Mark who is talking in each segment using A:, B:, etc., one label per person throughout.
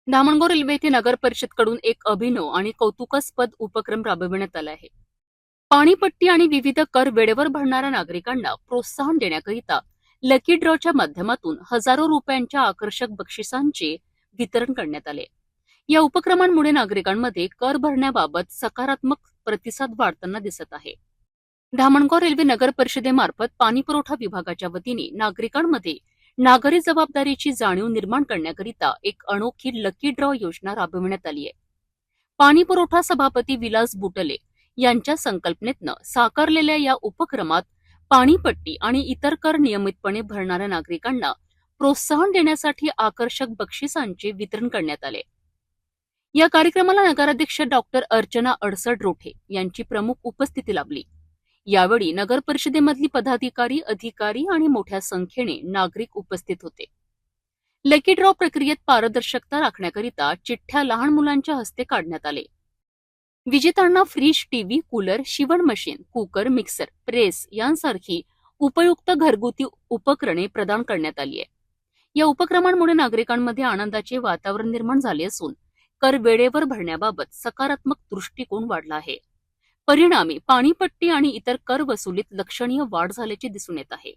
A: Dhamangaon railway येथे नगर परिषदकडून एक अभिनव आणि कौतुकास्पद उपक्रम राबविण्यात आला आहे. पाणीपट्टी आणि विविध कर वेळेवर भरणाऱ्या नागरिकांना प्रोत्साहन देण्याकरिता लकी ड्रॉच्या माध्यमातून हजारो रुपयांच्या आकर्षक बक्षिसांचे वितरण करण्यात आले. या उपक्रमांमुळे नागरिकांमध्ये कर भरण्याबाबत सकारात्मक प्रतिसाद वाढताना दिसत आहे. धामणगाव रेल्वे नगर परिषदेमार्फत पाणीपुरवठा विभागाच्या वतीने नागरिकांमध्ये नागरी जबाबदारीची जाणीव निर्माण करण्याकरिता एक अनोखी लकी ड्रॉ योजना राबविण्यात आली आहे. पाणीपुरवठा सभापती विलास बुटले यांच्या संकल्पनेतनं साकारलेल्या या उपक्रमात पाणीपट्टी आणि इतर कर नियमितपणे भरणाऱ्या नागरिकांना प्रोत्साहन देण्यासाठी आकर्षक बक्षिसांचे वितरण करण्यात आले. या कार्यक्रमाला नगराध्यक्ष डॉक्टर अर्चना अडसड रोठे यांची प्रमुख उपस्थिती लाभली. यावेळी नगर परिषदेमधली पदाधिकारी, अधिकारी आणि मोठ्या संख्येने नागरिक उपस्थित होते. लकी ड्रॉ प्रक्रियेत पारदर्शकता राखण्याकरिता चिठ्ठ्या लहान मुलांच्या हस्ते काढण्यात आले. विजेत्यांना फ्रीज, टीव्ही, कूलर, शिवण मशीन, कुकर, मिक्सर, प्रेस यांसारखी उपयुक्त घरगुती उपकरणे प्रदान करण्यात आली आहे. या उपक्रमांमुळे नागरिकांमध्ये आनंदाचे वातावरण निर्माण झाले असून कर वेळेवर भरण्याबाबत सकारात्मक दृष्टिकोन वाढला आहे. परिणामी पाणीपट्टी आणि इतर कर वसुलीत लक्षणीय वाढ झाल्याचे दिसून येत आहे.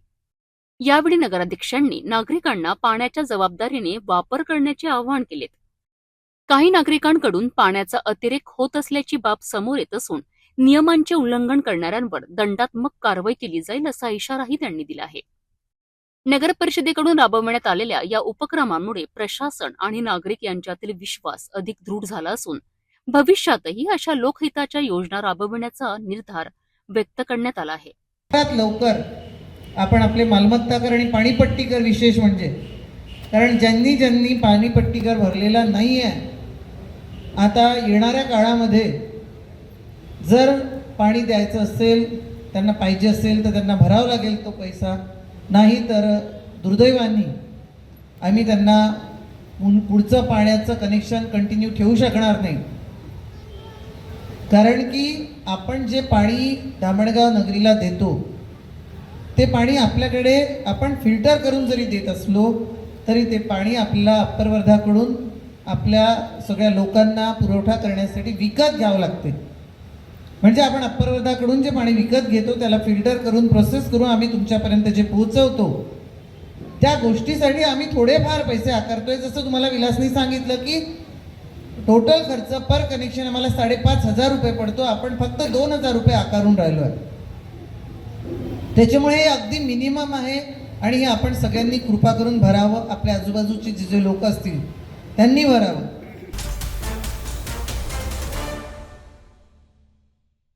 A: यावेळी नगराध्यक्षांनी नागरिकांना पाण्याच्या जबाबदारीने वापर करण्याचे आवाहन केले. काही नागरिकांकडून पाण्याचा अतिरेक होत असल्याची बाब समोर येत असून नियमांचे उल्लंघन करणाऱ्यांवर दंडात्मक कारवाई केली जाईल असा इशाराही त्यांनी दिला आहे. नगर परिषदेकडून राबवण्यात आलेल्या या उपक्रमांमुळे प्रशासन आणि नागरिक यांच्यातील विश्वास अधिक दृढ झाला असून भविष्यातही अशा लोकहिताच्या योजना राबविण्याचा निर्धार व्यक्त करण्यात आला आहे.
B: लवकर आपण आपले मालमत्ता कर आणि पाणीपट्टी कर विशेष म्हणजे कारण ज्यांनी ज्यांनी पाणीपट्टी कर भरलेला नाही आहे, आता येणाऱ्या काळामध्ये जर पाणी द्यायचं असेल, त्यांना पाहिजे असेल तर त्यांना भरावा लागेल तो पैसा. नाही तर दुर्दैवाने आम्ही त्यांना पुढचं पाण्याचं कनेक्शन कंटिन्यू ठेवू शकणार नाही. कारण की आपण जे पाणी धामणगाव नगरीला देतो ते पाणी आपल्याकडे आपण फिल्टर करून जरी देत असलो तरी ते पाणी आपल्याला अप्पर वर्धाकडून आपल्या सगळ्या लोकांना पुरवठा करण्यासाठी विकत घ्यावं लागते. म्हणजे आपण अप्पर वर्धाकडून जे पाणी विकत घेतो त्याला फिल्टर करून प्रोसेस करून आम्ही तुमच्यापर्यंत जे पोहोचवतो त्या गोष्टीसाठी आम्ही थोडेफार पैसे आकारतोय. जसं तुम्हाला विलासनी सांगितलं की टोटल खर्च पर कनेक्शन आम्हाला 5,500 रुपये पडतो, आपण फक्त 2,000 रुपये आकारून राहिलो आहे. त्याच्यामुळे हे अगदी मिनिमम आहे आणि हे आपण सगळ्यांनी कृपा करून भरावं. आपल्या आजूबाजूचे जे लोक असतील त्यांनी भरावं.